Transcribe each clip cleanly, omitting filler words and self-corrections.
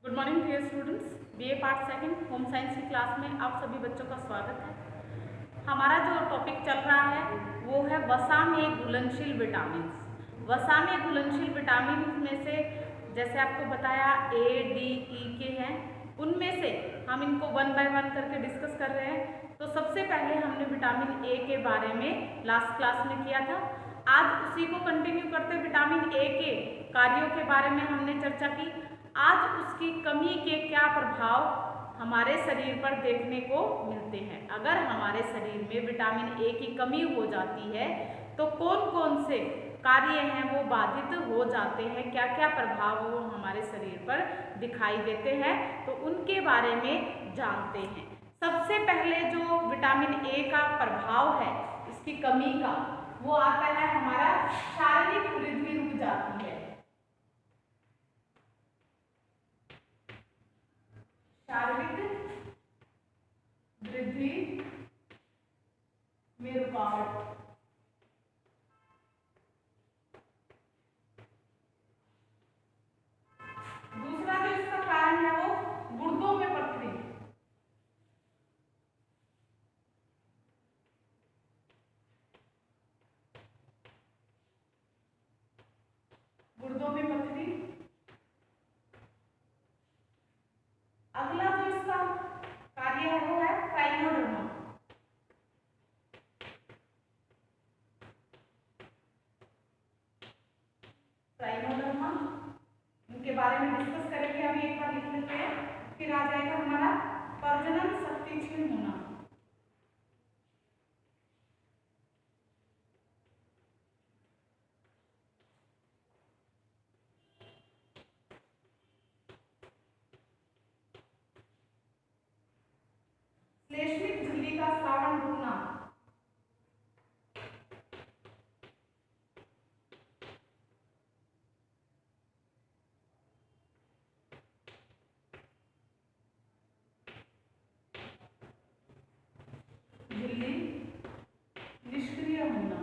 Good morning dear students. BA part second home science की class में आप सभी बच्चों का स्वागत है। हमारा जो टॉपिक चल रहा है वो है वसा में घुलनशील विटामिन। वसा में घुलनशील विटामिन में से जैसे आपको बताया ए डी ई के हैं, उनमें से हम इनको वन बाय वन करके डिस्कस कर रहे हैं। तो सबसे पहले हमने विटामिन ए के बारे में लास्ट क्लास में किया था। आज उसी को कंटिन्यू करते विटामिन ए के कार्यों के बारे में हमने चर्चा की। आज उसकी कमी के क्या प्रभाव हमारे शरीर पर देखने को मिलते हैं। अगर हमारे शरीर में विटामिन ए की कमी हो जाती है तो कौन कौन से कार्य हैं वो बाधित हो जाते हैं, क्या क्या प्रभाव वो हमारे शरीर पर दिखाई देते हैं, तो उनके बारे में जानते हैं। सबसे पहले जो विटामिन ए का प्रभाव है इसकी कमी का, वो आता है हमारा शारीरिक वृद्धि रुक जाती है। शारीरिक वृद्धि में रुकावट। दूसरा जो इसका कारण है वो गुर्दों में पथरी। गुर्दों में पथरी। अगला जो इसका कार्य है वो है ट्राइकोडर्मा। ट्राइकोडर्मा इनके बारे में डिस्कस करेंगे, अभी एक बार लिख लेते हैं। फिर आ जाएगा हमारा प्रजनन शक्ति क्षीण होना। श्लेष्मिक झिल्ली का स्रावन रुकना। झिल्ली निष्क्रिय होना।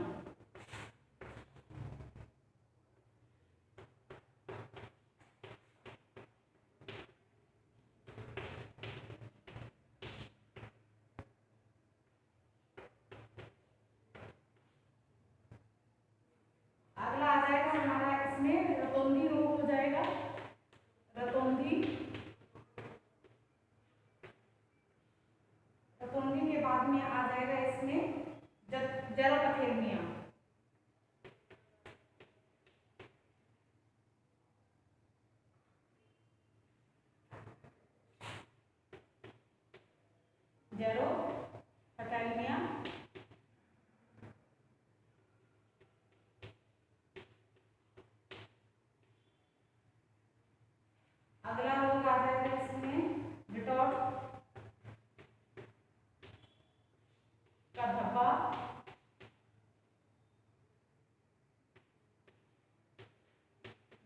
अगला आ जाएगा हमारा इसमें रतौंधी रोग हो जाएगा। रतौंधी के बाद में आ जाएगा इसमें जेरोपथेल्मिया। जेरोपथेल्मिया अगला रोग आ जाएगा इसमें डिटॉट का धब्बा।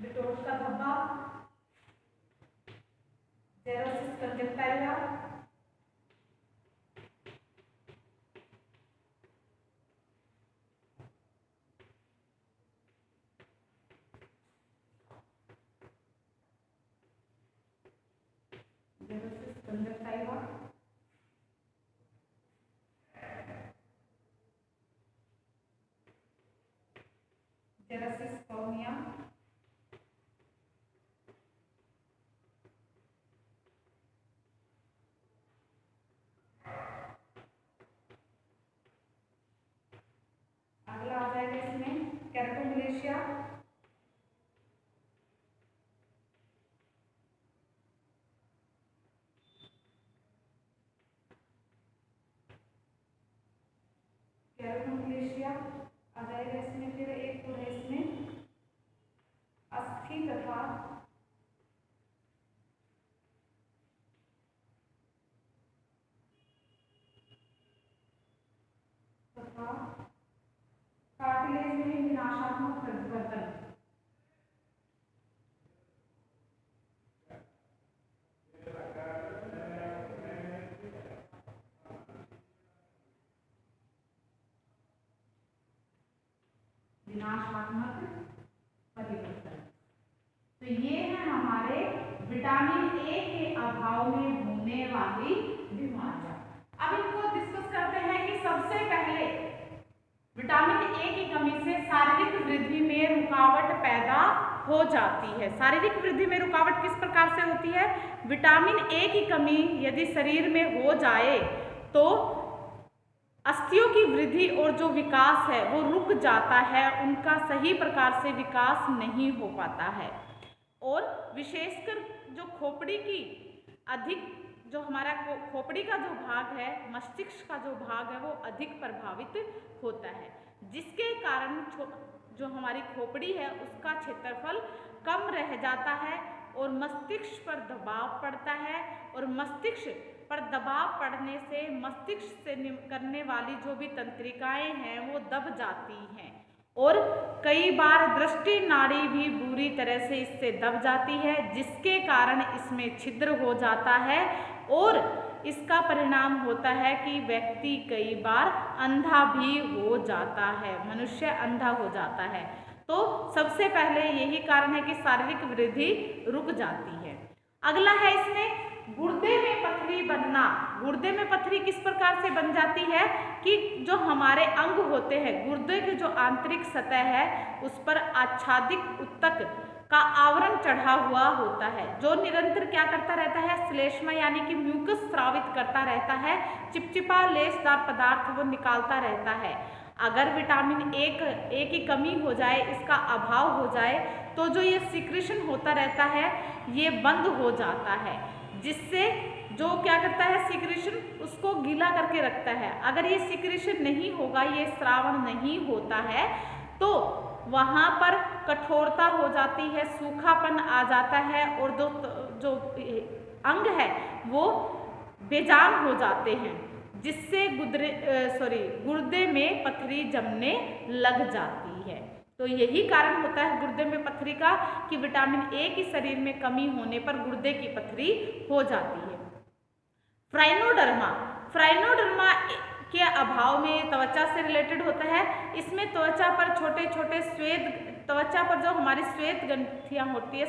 डिटॉट का धब्बा। जेरोसिस कंजक्टाइवा। जेरोसिस कंजक्टाइवा। जेरोसिस कॉर्निया। अगला आ जाएगा इसमें कैरोटोमलेशिया। कैरोटोमलेशिया आ जाएगा इसमें। फिर एक तो है इसमें अस्थि तथा कार्टिलेज में विनाशात्मक परिवर्तन। विनाशात्मक परिवर्तन। तो ये है हमारे विटामिन ए वाली बीमारियां। अब इनको डिस्कस करते हैं कि सबसे पहले विटामिन ए की कमी से शारीरिक वृद्धि में रुकावट पैदा हो जाती है। शारीरिक वृद्धि में रुकावट किस प्रकार से होती है? विटामिन ए की कमी यदि शरीर में हो जाए तो अस्थियों की वृद्धि और जो विकास है वो रुक जाता है, उनका सही प्रकार से विकास नहीं हो पाता है। और विशेषकर जो खोपड़ी की अधिक, जो हमारा खोपड़ी का जो भाग है, मस्तिष्क का जो भाग है वो अधिक प्रभावित होता है, जिसके कारण जो हमारी खोपड़ी है उसका क्षेत्रफल कम रह जाता है और मस्तिष्क पर दबाव पड़ता है, और मस्तिष्क पर दबाव पड़ने से मस्तिष्क से करने वाली जो भी तंत्रिकाएं हैं वो दब जाती हैं, और कई बार दृष्टि नाड़ी भी बुरी तरह से इससे दब जाती है, जिसके कारण इसमें छिद्र हो जाता है और इसका परिणाम होता है कि व्यक्ति कई बार अंधा भी हो जाता है, मनुष्य अंधा हो जाता है। तो सबसे पहले यही कारण है कि शारीरिक वृद्धि रुक जाती है। अगला है इसमें गुर्दे में पथरी बनना। गुर्दे में पथरी किस प्रकार से बन जाती है कि जो हमारे अंग होते हैं, गुर्दे की जो आंतरिक सतह है उस पर आच्छादित ऊतक का आवरण चढ़ा हुआ होता है, जो निरंतर क्या करता रहता है? श्लेष्मा यानी कि म्यूकस स्रावित करता रहता है, चिपचिपा लेसदार पदार्थ वो निकालता रहता है। अगर विटामिन ए की कमी हो जाए, इसका अभाव हो जाए, तो जो ये सिक्रेशन होता रहता है ये बंद हो जाता है, जिससे जो क्या करता है सिक्रेशन उसको गीला करके रखता है। अगर ये सिक्रेशन नहीं होगा, ये स्रावण नहीं होता है, तो वहाँ पर कठोरता हो जाती है, सूखापन आ जाता है और जो अंग है वो बेजान हो जाते हैं, जिससे गुर्दे में पथरी जमने लग जाती है। तो यही कारण होता है गुर्दे में पथरी का कि विटामिन ए की शरीर में कमी होने पर गुर्दे की पथरी हो जाती है। फ्राइनोडर्मा के अभाव में त्वचा से रिलेटेड होता है। इसमें त्वचा पर छोटे छोटे त्वचा पर जो हमारी श्वेत ग्रंथियाँ होती है,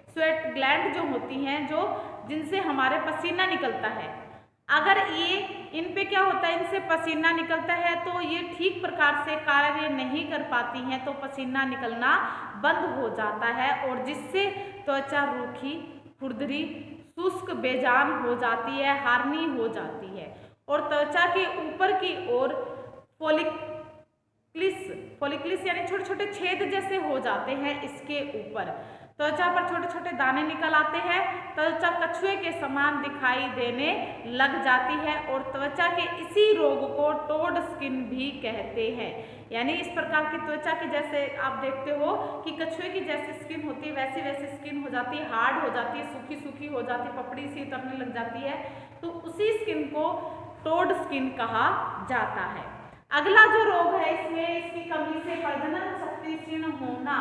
स्वेट ग्लैंड जो होती हैं, जो जिनसे हमारे पसीना निकलता है, अगर इन पे क्या होता है, इनसे पसीना निकलता है तो ये ठीक प्रकार से कार्य नहीं कर पाती हैं, तो पसीना निकलना बंद हो जाता है और जिससे त्वचा रूखी, खुरदरी, शुष्क, बेजान हो जाती है, हार्नी हो जाती है और त्वचा के ऊपर की ओर फॉलिकल्स यानी छोटे छोटे छेद जैसे हो जाते हैं। इसके ऊपर त्वचा पर छोटे छोटे दाने निकल आते हैं, त्वचा कछुए के समान दिखाई देने लग जाती है और त्वचा के इसी रोग को टोड स्किन भी कहते हैं। यानी इस प्रकार की त्वचा के जैसे आप देखते हो कि कछुए की जैसी स्किन होती है, वैसी वैसी स्किन हो जाती है, हार्ड हो जाती है, सूखी सूखी हो जाती है, पपड़ी सी उतरने लग जाती है, तो उसी स्किन को टोड स्किन कहा जाता है। अगला जो रोग है इसमें इसकी कमी से प्रजनन शक्ति क्षीण होना।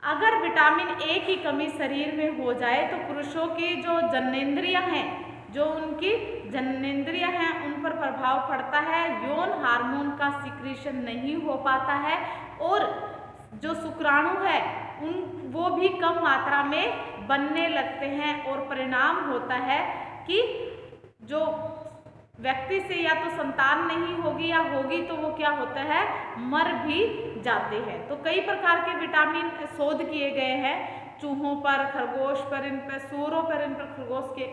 अगर विटामिन ए की कमी शरीर में हो जाए तो पुरुषों की जो जननेंद्रियां हैं, जो उनकी जननेंद्रियां हैं, उन पर प्रभाव पड़ता है, यौन हार्मोन का सिक्रीशन नहीं हो पाता है और जो शुक्राणु है वो भी कम मात्रा में बनने लगते हैं और परिणाम होता है कि जो व्यक्ति से या तो संतान नहीं होगी या होगी तो वो क्या होता है, मर भी जाते हैं। तो कई प्रकार के विटामिन शोध किए गए हैं, चूहों पर, खरगोश पर, इन पर, सूअरों पर, इन पर खरगोश के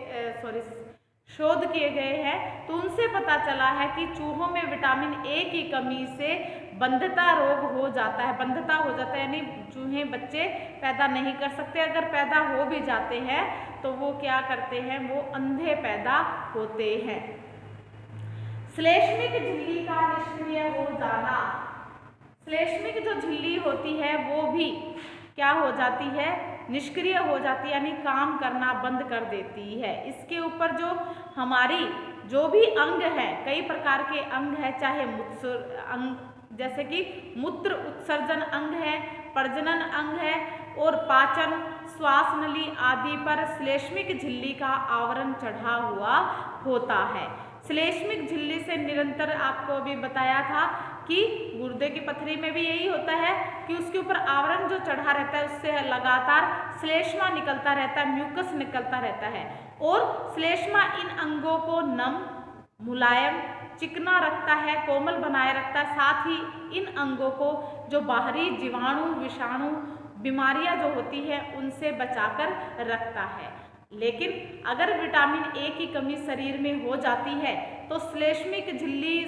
शोध किए गए हैं। तो उनसे पता चला है कि चूहों में विटामिन ए की कमी से बंधता रोग हो जाता है, बंधता हो जाता है, यानी चूहे बच्चे पैदा नहीं कर सकते। अगर पैदा हो भी जाते हैं तो वो क्या करते हैं, वो अंधे पैदा होते हैं। श्लेष्मिक झिल्ली का निष्क्रिय हो जाना। श्लेष्मिक जो झिल्ली होती है वो भी क्या हो जाती है, निष्क्रिय हो जाती है, यानी काम करना बंद कर देती है। इसके ऊपर जो हमारी जो भी अंग है, कई प्रकार के अंग है, चाहे अंग जैसे कि मूत्र उत्सर्जन अंग है, प्रजनन अंग है और पाचन, श्वास नली आदि पर श्लेष्मिक झिल्ली का आवरण चढ़ा हुआ होता है। श्लेष्मिक झिल्ली से निरंतर आपको अभी बताया था कि गुर्दे की पथरी में भी यही होता है कि उसके ऊपर आवरण जो चढ़ा रहता है उससे लगातार श्लेष्मा निकलता रहता है, म्यूकस निकलता रहता है और श्लेष्मा इन अंगों को नम, मुलायम, चिकना रखता है, कोमल बनाए रखता है। साथ ही इन अंगों को जो बाहरी जीवाणु, विषाणु, बीमारियां जो होती है उनसे बचाकर रखता है। लेकिन अगर विटामिन ए की कमी शरीर में हो जाती है तो श्लेष्मिक झिल्ली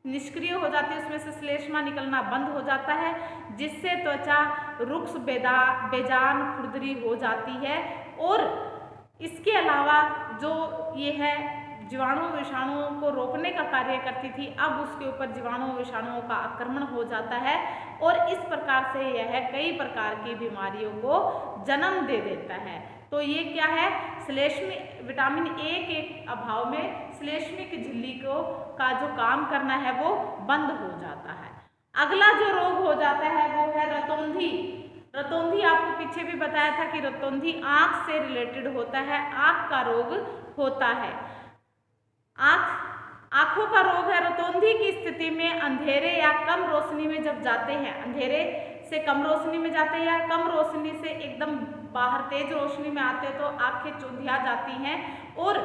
निष्क्रिय हो जाती है, उसमें से श्लेष्मा निकलना बंद हो जाता है, जिससे त्वचा रुक्ष, बेजान, खुरदरी हो जाती है। और इसके अलावा जो ये है जीवाणु विषाणुओं को रोकने का कार्य करती थी, अब उसके ऊपर जीवाणु विषाणुओं का आक्रमण हो जाता है और इस प्रकार से यह कई प्रकार की बीमारियों को जन्म दे देता है। तो ये क्या है, श्लेष्मिक विटामिन ए के अभाव में श्लेष्मिक झिल्ली का जो काम करना है वो बंद हो जाता है। अगला जो रोग हो जाता है वो है रतौंधी। रतौंधी आपको पीछे भी बताया था कि रतौंधी आँख से रिलेटेड होता है, आँख का रोग होता है। आँखों का रोग है। रतौंधी की स्थिति में अंधेरे या कम रोशनी में जब जाते हैं, अंधेरे से कम रोशनी में जाते हैं या कम रोशनी से एकदम बाहर तेज रोशनी में आते हैं तो आंखें चुंधिया जाती हैं और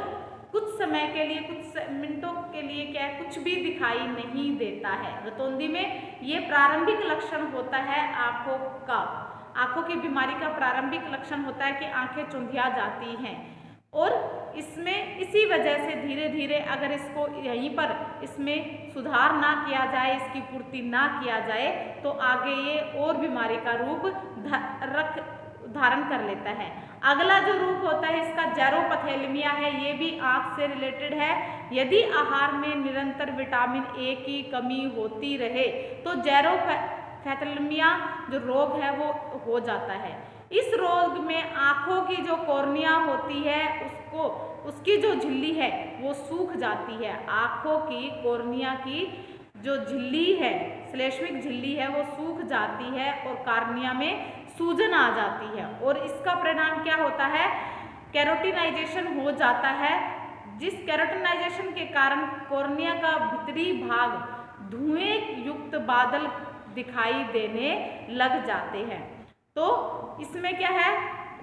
कुछ समय के लिए, कुछ मिनटों के लिए क्या है, कुछ भी दिखाई नहीं देता है। रतौंधी में ये प्रारंभिक लक्षण होता है आँखों का, आँखों की बीमारी का प्रारंभिक लक्षण होता है कि आंखें चुंधिया जाती हैं और इसमें इसी वजह से धीरे धीरे अगर इसको यहीं पर इसमें सुधार ना किया जाए, इसकी पूर्ति ना किया जाए तो आगे ये और बीमारी का रूप धारण कर लेता है। अगला जो रूप होता है इसका जेरोपथेलमिया है, ये भी आँख से रिलेटेड है। यदि आहार में निरंतर विटामिन ए की कमी होती रहे तो जेरोपथेलमिया जो रोग है वो हो जाता है। इस रोग में आँखों की जो कॉर्निया होती है उसकी जो झिल्ली है वो सूख जाती है। आँखों की कॉर्निया की जो झिल्ली है, श्लेष्मिक झिल्ली है, वो सूख जाती है और कॉर्निया में सूजन आ जाती है और इसका परिणाम क्या होता है, कैरोटिनाइजेशन हो जाता है, जिस कैरोटिनाइजेशन के कारण कॉर्निया का भीतरी भाग धुएं युक्त बादल दिखाई देने लग जाते हैं। तो इसमें क्या है,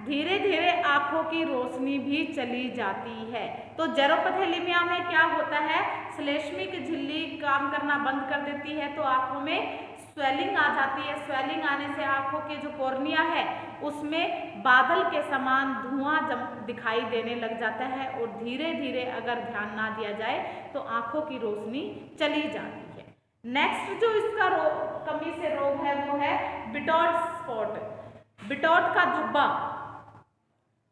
धीरे धीरे आँखों की रोशनी भी चली जाती है। तो जेरोपथेलमिया में क्या होता है, श्लेष्मिक झिल्ली काम करना बंद कर देती है तो आँखों में स्वेलिंग आ जाती है। स्वेलिंग आने से आँखों के जो कॉर्निया है उसमें बादल के समान धुआं दिखाई देने लग जाता है और धीरे धीरे अगर ध्यान ना दिया जाए तो आँखों की रोशनी चली जाती है। नेक्स्ट जो इसका कमी से रोग है वो है बिटॉट स्पॉट, बिटॉट का धब्बा।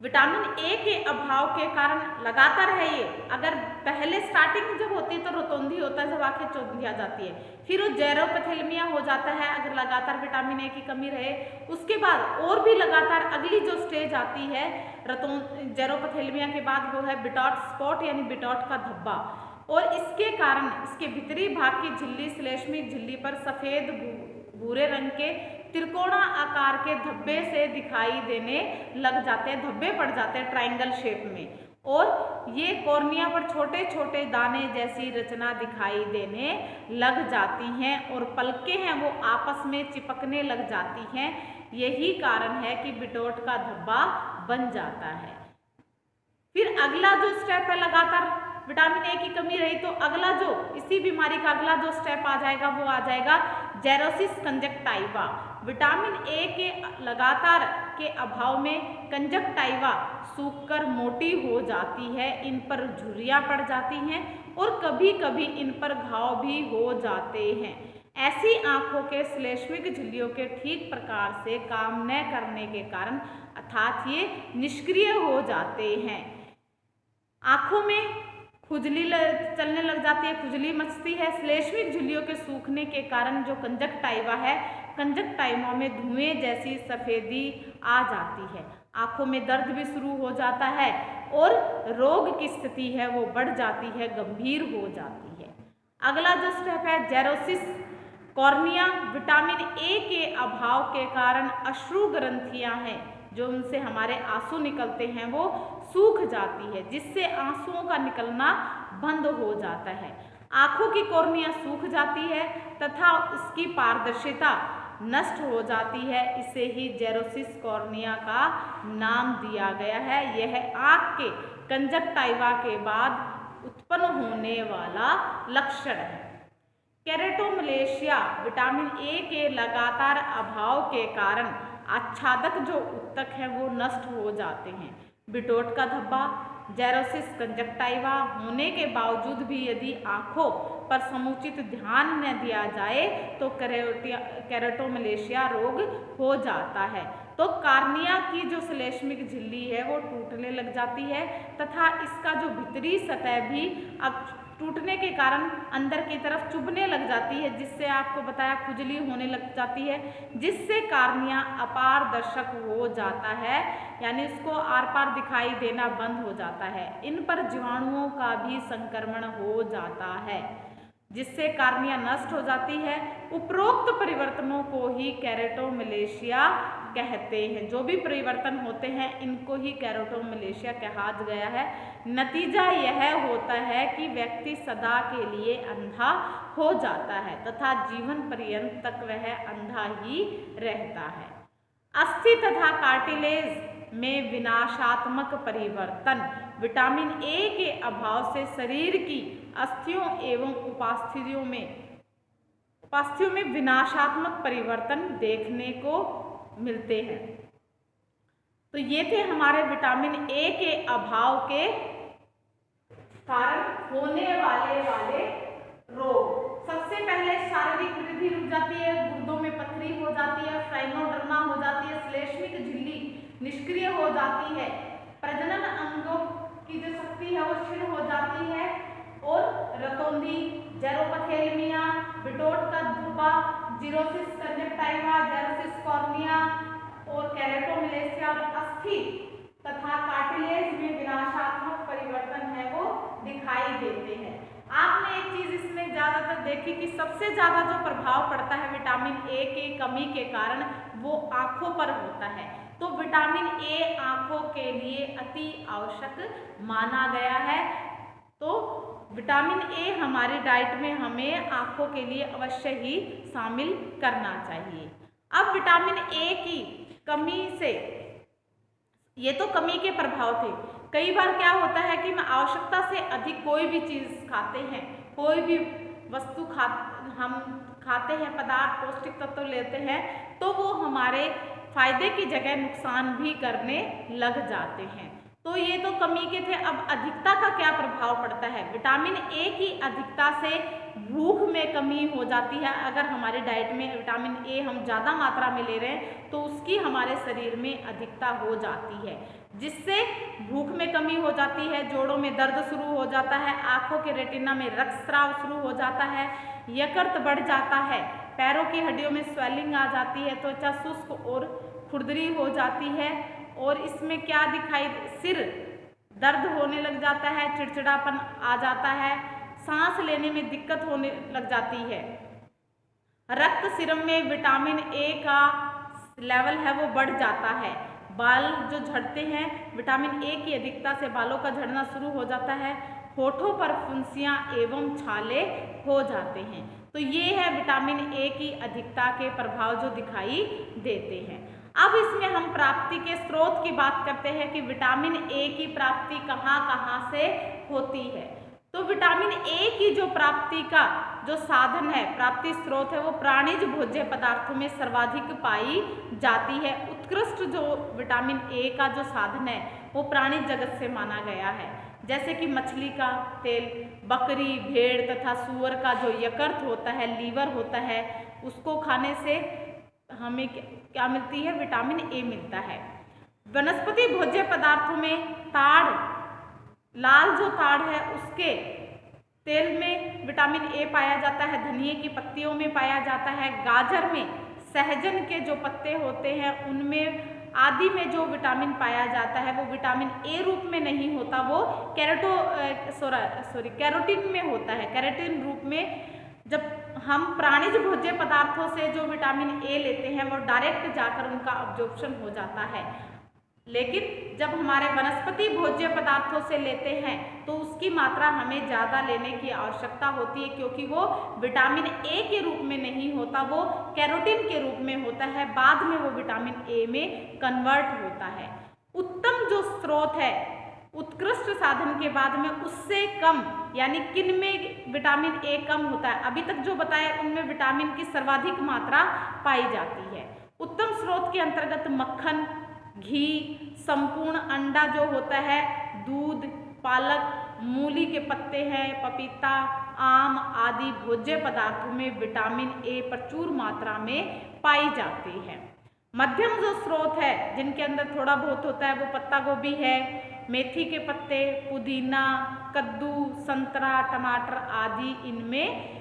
विटामिन ए के अभाव के कारण लगातार है ये, अगर पहले स्टार्टिंग जब होती है तो रतौंधी होता है, जब आंखें चुंधिया जाती है, फिर वो जेरोपथेलमिया हो जाता है अगर लगातार विटामिन ए की कमी रहे। उसके बाद और भी लगातार अगली जो स्टेज आती है जेरोपथेलमिया के बाद वो है बिटॉट स्पॉट यानी बिटॉट का धब्बा। और इसके कारण इसके भीतरी भाग की झिल्ली, श्लेष्मिक झिल्ली पर सफ़ेद भूरे रंग के त्रिकोणा आकार के धब्बे से दिखाई देने लग जाते हैं, धब्बे पड़ जाते हैं ट्रायंगल शेप में और ये कॉर्निया पर छोटे छोटे दाने जैसी रचना दिखाई देने लग जाती हैं और पलकें हैं वो आपस में चिपकने लग जाती हैं। यही कारण है कि बिटॉट का धब्बा बन जाता है। फिर अगला जो स्टेप है, लगातार विटामिन ए की कमी रही तो अगला जो इसी बीमारी का अगला जो स्टेप आ जाएगा वो आ जाएगा जेरोसिस कंजक्टाइवा। विटामिन ए के लगातार के अभाव में कंजक्टाइवा सूखकर मोटी हो जाती है, इन पर झुर्रियाँ पड़ जाती हैं और कभी कभी इन पर घाव भी हो जाते हैं। ऐसी आँखों के श्लेष्मिक झिल्लियों के ठीक प्रकार से काम न करने के कारण अर्थात ये निष्क्रिय हो जाते हैं। आँखों में खुजली चलने लग जाती है, खुजली मचती है। श्लेष्मिक झिल्लियों के सूखने के कारण जो कंजक्टाइवा है, कंजक्टाइवा में धुएं जैसी सफ़ेदी आ जाती है, आँखों में दर्द भी शुरू हो जाता है और रोग की स्थिति है वो बढ़ जाती है, गंभीर हो जाती है। अगला जो स्टेप है जेरोसिस कॉर्निया। विटामिन ए के अभाव के कारण अश्रु ग्रंथियाँ हैं जो उनसे हमारे आंसू निकलते हैं वो सूख जाती है, जिससे आंसुओं का निकलना बंद हो जाता है। आँखों की कॉर्निया सूख जाती है तथा उसकी पारदर्शिता नष्ट हो जाती है। इसे ही जेरोसिस कॉर्निया का नाम दिया गया है। यह आँख के कंजक्टाइवा के बाद उत्पन्न होने वाला लक्षण है। केरेटोमलेशिया विटामिन ए के लगातार अभाव के कारण आच्छादक जो उत्तक हैं वो नष्ट हो जाते हैं। बिटोट का धब्बा, जेरोसिस कंजक्टाइवा होने के बावजूद भी यदि आँखों पर समुचित ध्यान न दिया जाए तो केरेटोमलेशिया रोग हो जाता है। तो कार्निया की जो श्लेष्मिक झिल्ली है वो टूटने लग जाती है तथा इसका जो भीतरी सतह भी अब टूटने के कारण अंदर की तरफ चुभने लग जाती है, जिससे आपको बताया खुजली होने लग जाती है, जिससे कार्निया अपारदर्शक हो जाता है, यानी उसको आर पार दिखाई देना बंद हो जाता है। इन पर जीवाणुओं का भी संक्रमण हो जाता है, जिससे कार्निया नष्ट हो जाती है। उपरोक्त परिवर्तनों को ही केरेटोमलेशिया कहते हैं। जो भी परिवर्तन होते हैं इनको ही केरेटोमलेशिया कहा गया है। नतीजा यह होता है कि व्यक्ति सदा के लिए अंधा हो जाता है तथा जीवन पर्यंत तक वह अंधा ही रहता है। अस्थि तथा कार्टिलेज में विनाशात्मक परिवर्तन। विटामिन ए के अभाव से शरीर की अस्थियों एवं उपास्थियों में विनाशात्मक परिवर्तन देखने को मिलते हैं। तो ये थे हमारे विटामिन ए के अभाव के कारण होने वाले रोग। सबसे पहले शारीरिक वृद्धि रुक जाती है, गुर्दों में पथरी हो जाती है, फ्राइनोडर्मा हो जाती है, श्लेष्मिक झिल्ली निष्क्रिय हो जाती है, प्रजनन अंगों की जो शक्ति है वो क्षीण हो जाती है और रतौंधी, जेरोपथेलमिया, बिटोट का धब्बा, जीरोसिस कंजक्टाइवा, जेरोसिस कॉर्निया और केरेटोमलेशिया और अस्थि तथा कार्टिलेज में विनाशात्मक परिवर्तन है वो दिखाई देते हैं। आपने एक चीज इसमें ज्यादातर देखी कि सबसे ज्यादा जो प्रभाव पड़ता है विटामिन ए की कमी के कारण वो आंखों पर होता है। तो विटामिन ए आंखों के लिए अति आवश्यक माना गया है। तो विटामिन ए हमारी डाइट में हमें आंखों के लिए अवश्य ही शामिल करना चाहिए। अब विटामिन ए की कमी से, ये तो कमी के प्रभाव थे। कई बार क्या होता है कि हम आवश्यकता से अधिक कोई भी चीज़ खाते हैं, कोई भी वस्तु हम खाते हैं, पदार्थ पौष्टिक तत्व लेते हैं, तो वो हमारे फायदे की जगह नुकसान भी करने लग जाते हैं। तो ये तो कमी के थे। अब अधिकता का क्या प्रभाव पड़ता है? विटामिन ए की अधिकता से भूख में कमी हो जाती है। अगर हमारे डाइट में विटामिन ए हम ज़्यादा मात्रा में ले रहे हैं तो उसकी हमारे शरीर में अधिकता हो जाती है, जिससे भूख में कमी हो जाती है, जोड़ों में दर्द शुरू हो जाता है, आँखों के रेटिना में रक्तस्राव शुरू हो जाता है, यकृत बढ़ जाता है, पैरों की हड्डियों में स्वेलिंग आ जाती है, त्वचा शुष्क और खुरदरी हो जाती है। और इसमें क्या दिखाई, सिर दर्द होने लग जाता है, चिड़चिड़ापन आ जाता है, सांस लेने में दिक्कत होने लग जाती है। रक्त सीरम में विटामिन ए का लेवल है वो बढ़ जाता है। बाल जो झड़ते हैं, विटामिन ए की अधिकता से बालों का झड़ना शुरू हो जाता है। होठों पर फुंसियाँ एवं छाले हो जाते हैं। तो ये है विटामिन ए की अधिकता के प्रभाव जो दिखाई देते हैं। अब इसमें हम प्राप्ति के स्रोत की बात करते हैं कि विटामिन ए की प्राप्ति कहाँ कहाँ से होती है। तो विटामिन ए की जो प्राप्ति का जो साधन है, प्राप्ति स्रोत है, वो प्राणिज भोज्य पदार्थों में सर्वाधिक पाई जाती है। उत्कृष्ट जो विटामिन ए का जो साधन है वो प्राणिज जगत से माना गया है, जैसे कि मछली का तेल, बकरी, भेड़ तथा सूअर का जो यकृत होता है, लीवर होता है, उसको खाने से हमें क्या मिलती है? विटामिन ए मिलता है। वनस्पति भोज्य पदार्थों में ताड़, लाल जो ताड़ है उसके तेल में विटामिन ए पाया जाता है, धनिये की पत्तियों में पाया जाता है, गाजर में, सहजन के जो पत्ते होते हैं उनमें आदि में जो विटामिन पाया जाता है वो विटामिन ए रूप में नहीं होता, वो कैरोटीन में होता है। कैरोटीन रूप में जब हम प्राणिज भोज्य पदार्थों से जो विटामिन ए लेते हैं वो डायरेक्ट जाकर उनका अब्जॉर्प्शन हो जाता है। लेकिन जब हमारे वनस्पति भोज्य पदार्थों से लेते हैं तो उसकी मात्रा हमें ज़्यादा लेने की आवश्यकता होती है, क्योंकि वो विटामिन ए के रूप में नहीं होता, वो कैरोटीन के रूप में होता है। बाद में वो विटामिन ए में कन्वर्ट होता है। उत्तम जो स्रोत है, उत्कृष्ट साधन के बाद में उससे कम, यानी किन में विटामिन ए कम होता है, अभी तक जो बताया उनमें विटामिन की सर्वाधिक मात्रा पाई जाती है। उत्तम स्रोत के अंतर्गत मक्खन, घी, संपूर्ण अंडा जो होता है, दूध, पालक, मूली के पत्ते हैं, पपीता, आम आदि भोज्य पदार्थों में विटामिन ए प्रचुर मात्रा में पाई जाती है। मध्यम जो स्रोत है जिनके अंदर थोड़ा बहुत होता है वो पत्ता गोभी है, मेथी के पत्ते, पुदीना, कद्दू, संतरा, टमाटर आदि, इनमें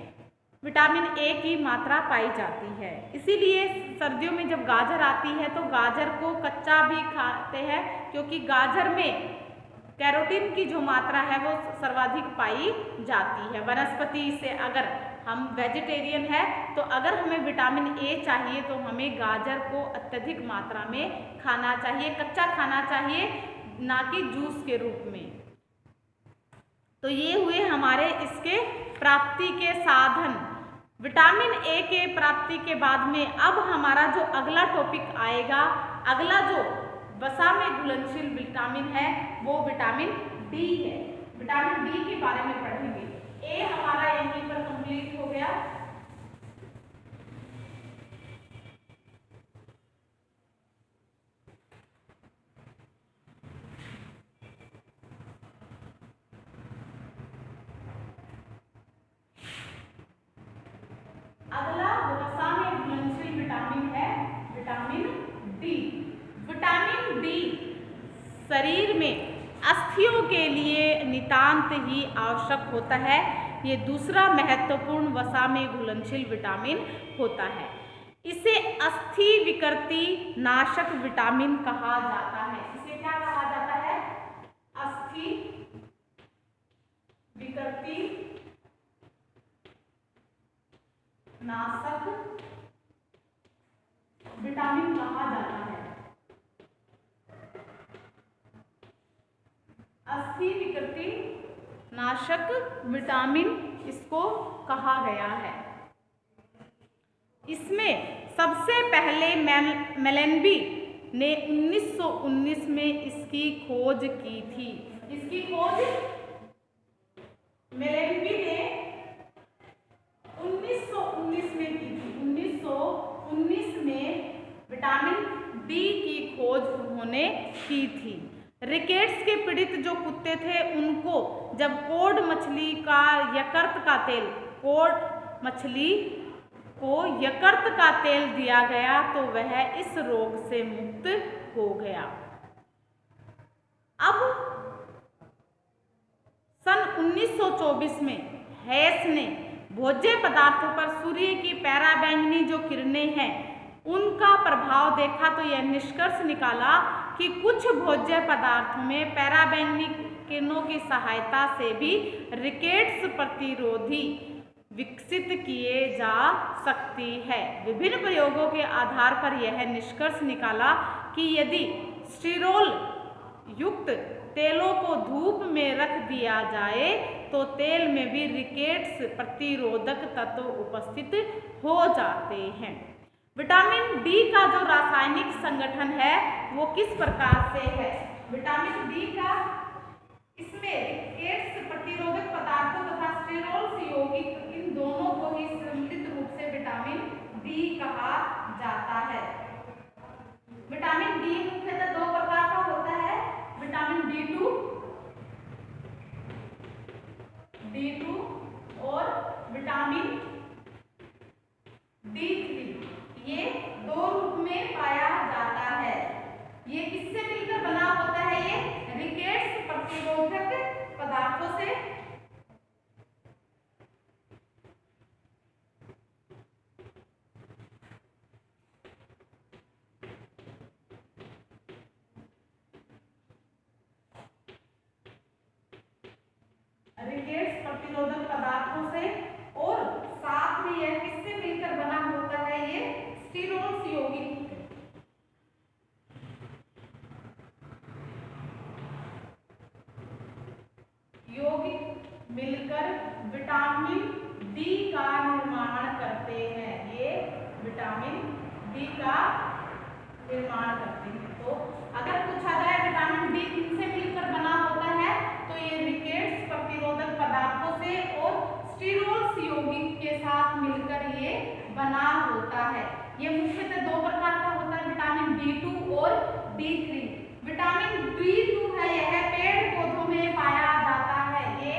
विटामिन ए की मात्रा पाई जाती है। इसीलिए सर्दियों में जब गाजर आती है तो गाजर को कच्चा भी खाते हैं, क्योंकि गाजर में कैरोटीन की जो मात्रा है वो सर्वाधिक पाई जाती है। वनस्पति से अगर हम वेजिटेरियन है तो अगर हमें विटामिन ए चाहिए तो हमें गाजर को अत्यधिक मात्रा में खाना चाहिए, कच्चा खाना चाहिए, ना कि जूस के रूप में। तो ये हुए हमारे इसके प्राप्ति के साधन। विटामिन ए के प्राप्ति के बाद में अब हमारा जो अगला टॉपिक आएगा, अगला जो वसा में घुलनशील विटामिन है वो विटामिन डी है। विटामिन डी के बारे में पढ़ेंगे। ए हमारा यहीं पर कंप्लीट हो गया। अगला वसा में घुलनशील विटामिन है विटामिन डी। विटामिन डी शरीर में अस्थियों के लिए नितांत ही आवश्यक होता है। ये दूसरा महत्वपूर्ण वसा में घुलनशील विटामिन होता है। इसे अस्थि विकृति नाशक विटामिन कहा जाता है। इसे क्या कहा जाता है? अस्थि विकृति नाशक विटामिन कहा जाता है। अस्थि विकृति नाशक विटामिन इसको कहा गया है। इसमें सबसे पहले मेलेनबी ने 1919 में इसकी खोज की थी। इसकी खोज मेलेनबी ने 1919 में की थी। 1919 में विटामिन डी की खोज उन्होंने की थी। रिकेट्स के पीड़ित जो कुत्ते थे उनको जब कोड मछली का यकृत का तेल, कोड मछली को यकृत का तेल दिया गया तो वह इस रोग से मुक्त हो गया। अब सन 1924 में हैस ने भोज्य पदार्थों पर सूर्य की पराबैंगनी जो किरणें हैं उनका प्रभाव देखा तो यह निष्कर्ष निकाला कि कुछ भोज्य पदार्थों में पराबैंगनी किरणों की सहायता से भी रिकेट्स प्रतिरोधी विकसित किए जा सकती है। विभिन्न प्रयोगों के आधार पर यह निष्कर्ष निकाला कि यदि स्टीरोल युक्त तेलों को धूप में रख दिया जाए तो तेल में भी रिकेट्स प्रतिरोधक तत्व उपस्थित हो जाते हैं। विटामिन डी का जो रासायनिक संगठन है वो किस प्रकार से है? विटामिन डी का इसमें रिकेट्स प्रतिरोधक पदार्थों तथा स्टीरोल यौगिक इन दोनों को ही सम्मिलित रूप से विटामिन डी कहा जाता है। विटामिन डी मुख्यतः दो प्रकार का होता है, विटामिन D2 और विटामिन D3। ये दो रूप में पाया जाता है। ये किससे मिलकर बना होता है? ये रिकेट्स प्रतिरोधक पदार्थों से और साथ में यह किससे मिलकर बना होता है? ये स्टीरोल यौगिक यौगिक मिलकर विटामिन डी का निर्माण करते हैं। ये विटामिन डी का निर्माण करते हैं। तो अगर पूछा जाए विटामिन डी किनसे मिलकर बना होता है, तो ये रिकेट्स प्रतिरोधक पदार्थों से और स्टीरोल्स यौगिक के साथ मिलकर ये बना होता है। ये मुख्यतः दो प्रकार का होता है, विटामिन D2 और D3। विटामिन D2 है, यह पेड़ पौधों में पाया जाता है। ये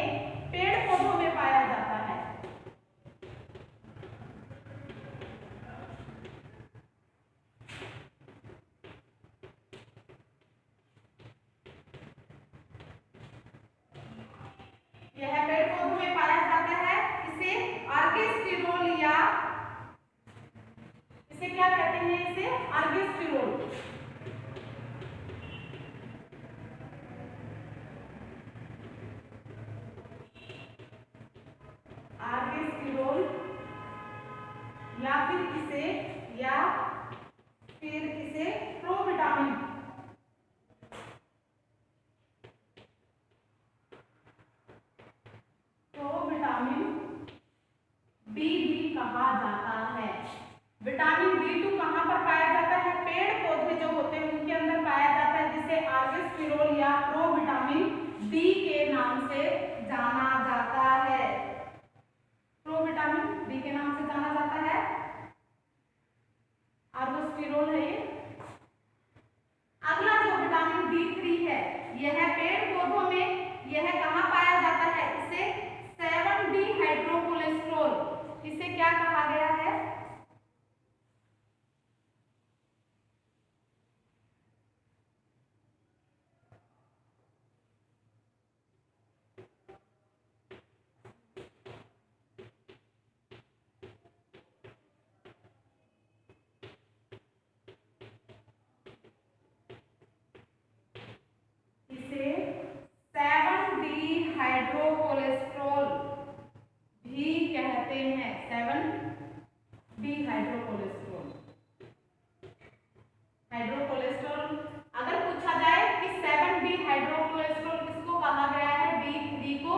पेड़ पौधों में पाया जाता है। यह पेड़ पौधों में पाया जाता है। इसे आर्गेस्टिरोल या इसे क्या कहते हैं, इसे आर्गेस्टिरोल। आर्गेस्टिरोल या फिर इसे प्रोविटामिन डी भी कहा जाता है। विटामिन D2 कहाँ पर पाया जाता है, पेड़ पौधे जो होते हैं उनके अंदर पाया जाता है, जिसे आर्गेस्टिरोल या प्रोविटामिन डी के नाम से जाना जाता है। प्रोविटामिन डी के नाम से जाना जाता है। आर्गेस्टिरोल है ये। अगला जो विटामिन D3 है, यह पेड़ पौधों में यह कहाँ पाया जाता है, इसे 7D हाइड्रोकोलेस्ट्रॉल, इसे क्या कहा गया है, इसे 7D हाइड्रोकोलेस्ट्रॉल भी कहते हैं। 7D हाइड्रोकोलेस्ट्रॉल। अगर पूछा जाए कि 7D हाइड्रोकोलेस्ट्रॉल किसको कहा गया है, D3 को।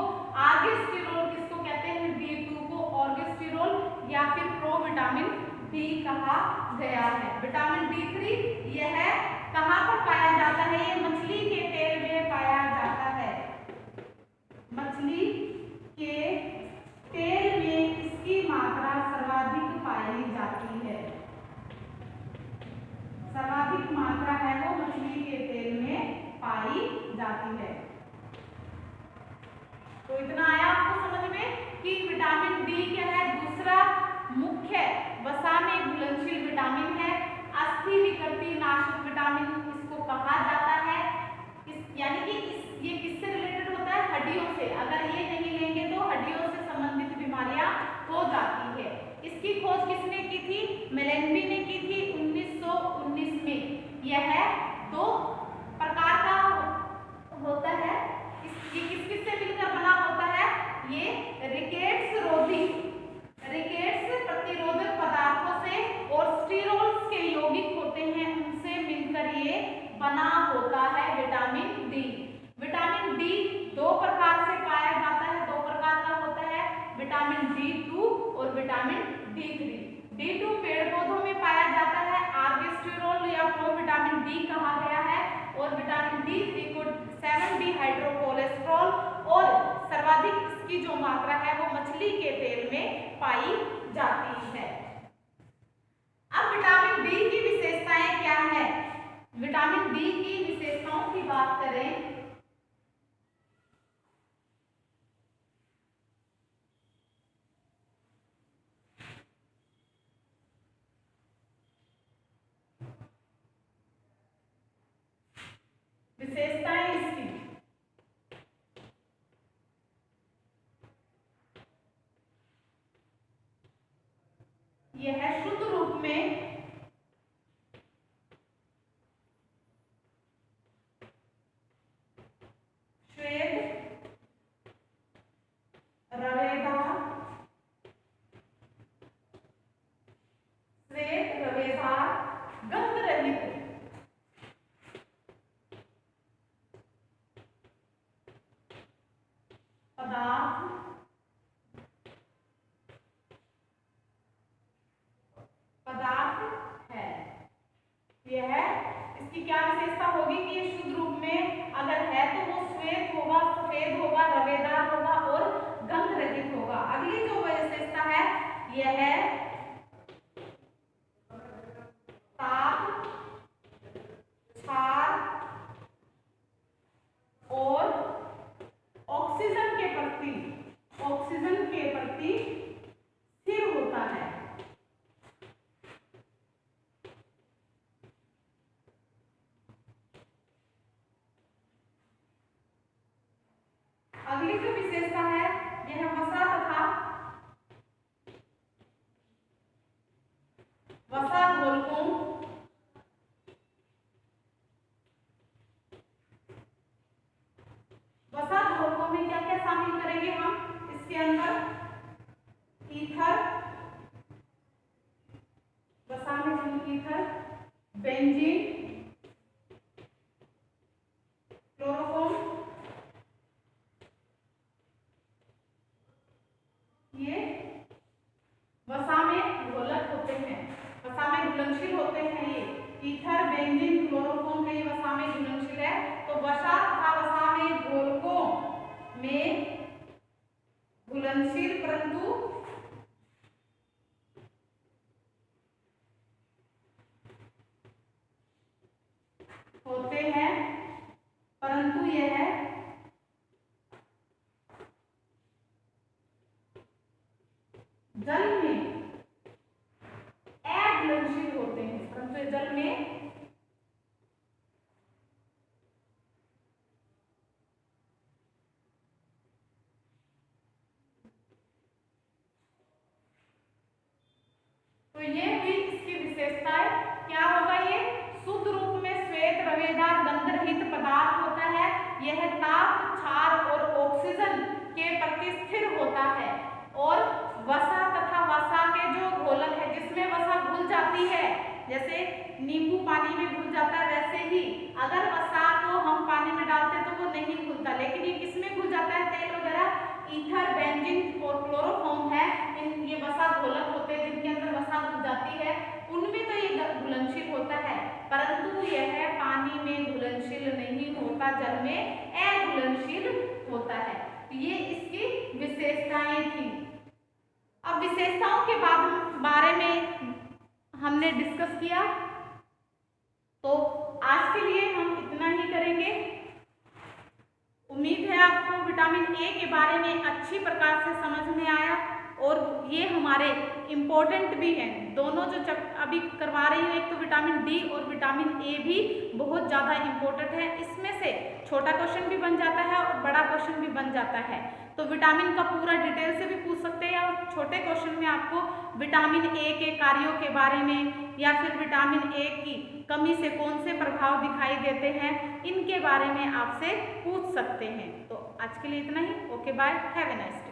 आर्गेस्टिरोल किसको कहते हैं, D2 को ऑर्गेस्टिरोल या फिर प्रोविटामिन डी कहा गया है। विटामिन D3 यह कहाँ पर पाया जाता है, ये मछली के तेल में पाया जाता है। मछली के तेल में इसकी मात्रा सर्वाधिक पाई जाती है। सर्वाधिक मात्रा है वो मछली के तेल में पाई जाती है। तो इतना आया आपको समझ में कि विटामिन डी क्या है, दूसरा मुख्य वसा में घुलनशील विटामिन है। अस्थि विकृति नाशक विटामिन इसको कहा जाता है। यानी कि ये किससे रिलेटेड होता है, हड्डियों से। अगर ये नहीं लेंगे तो हड्डियों से संबंधित बीमारियां हो जाती है। इसकी खोज किसने की थी, मेलेनबी ने की थी 1919 में। यह दो प्रकार का होता है। ये किस किस से मिलकर बना होता है, ये रिकेट्स प्रतिरोधक पदार्थों से और स्टीरोल्स के यौगिक होते हैं, उनसे मिलकर ये बना होता है विटामिन डी। विटामिन डी दो प्रकार से पाया जाता है, दो प्रकार का होता है, विटामिन D2 और विटामिन D3। D2 पेड़ पौधों में पाया जाता है, आर्गेस्टिरोल या प्रोविटामिन डी कहा गया है, और विटामिन D3 को 7D हाइड्रोकोलेस्ट्रॉल, और सर्वाधिक इसकी जो मात्रा है वो मछली के तेल में पाई जाती है। अब विटामिन डी की विशेषताएं क्या है, विटामिन डी की विशेषताओं की बात करें विशेषताएं इसकी, यह शुद्ध रूप में श्वेत रवेदार गंध रहित पदार्थ है। यह इसकी क्या विशेषता होगी कि ये शुद्ध रूप में अगर है तो वो श्वेत होगा, सफेद होगा, रवेदार होगा और गंध रहित होगा। अगली जो विशेषता है यह है ताप, क्षार और ऑक्सीजन के प्रति स्थिर होता है। अगली जो विशेषता है यह वसा तथा वसा घोलकों में क्या क्या शामिल करेंगे हम इसके अंदर ईथर, वसा में ईथर, बेंजीन, क्लोरोफॉर्म, ये वसा में घोलक होते हैं, वसा में घुलनशील होते हैं। ये ईथर, बेंजीन, क्लोरोफॉर्म है, ये वसा में घुलनशील है। तो वसा तथा वसा में घोलकों में घुलनशील परंतु होते हैं, परंतु यह जल में अघुलनशील होते हैं, परंतु जल में तो ये हुई इसकी विशेषताएं। क्या होगा? ये शुद्ध रूप में श्वेत, रवेदार, गंध रहित पदार्थ होता है। यह ताप, क्षार और ऑक्सीजन के प्रति स्थिर होता है। और वसा तथा वसा के जो घोलक है जिसमें वसा घुल जाती है, जैसे नींबू पानी में घुल जाता है, वैसे ही अगर वसा को हम पानी में डालते हैं तो वो नहीं घुलता, लेकिन ये किसमें घुल जाता है? तेल वगैरह, ईथर, बेंजीन और क्लोरोफॉर्म है, ये वसा घोलक होते हैं जिनके अंदर वसा घुल जाती है, उनमें तो ये घुलनशील होता है, परंतु यह पानी में घुलनशील नहीं होता, जल में अघुलनशील होता है। तो ये इसकी विशेषताएं थी। अब विशेषताओं के बारे में हमने डिस्कस किया, तो आज के लिए हम इतना ही करेंगे। उम्मीद है आपको विटामिन ए के बारे में अच्छी प्रकार से समझ में आया, और ये हमारे इम्पोर्टेंट भी हैं। दोनों जो अभी करवा रही हूँ, एक तो विटामिन डी और विटामिन ए भी बहुत ज़्यादा इम्पोर्टेंट है। इसमें से छोटा क्वेश्चन भी बन जाता है और बड़ा क्वेश्चन भी बन जाता है। तो विटामिन का पूरा डिटेल से भी पूछ सकते हैं, और छोटे क्वेश्चन में आपको विटामिन ए के कार्यों के बारे में या फिर विटामिन ए की कमी से कौन से प्रभाव दिखाई देते हैं, इनके बारे में आपसे पूछ सकते हैं। तो आज के लिए इतना ही। Okay, bye, have a nice day.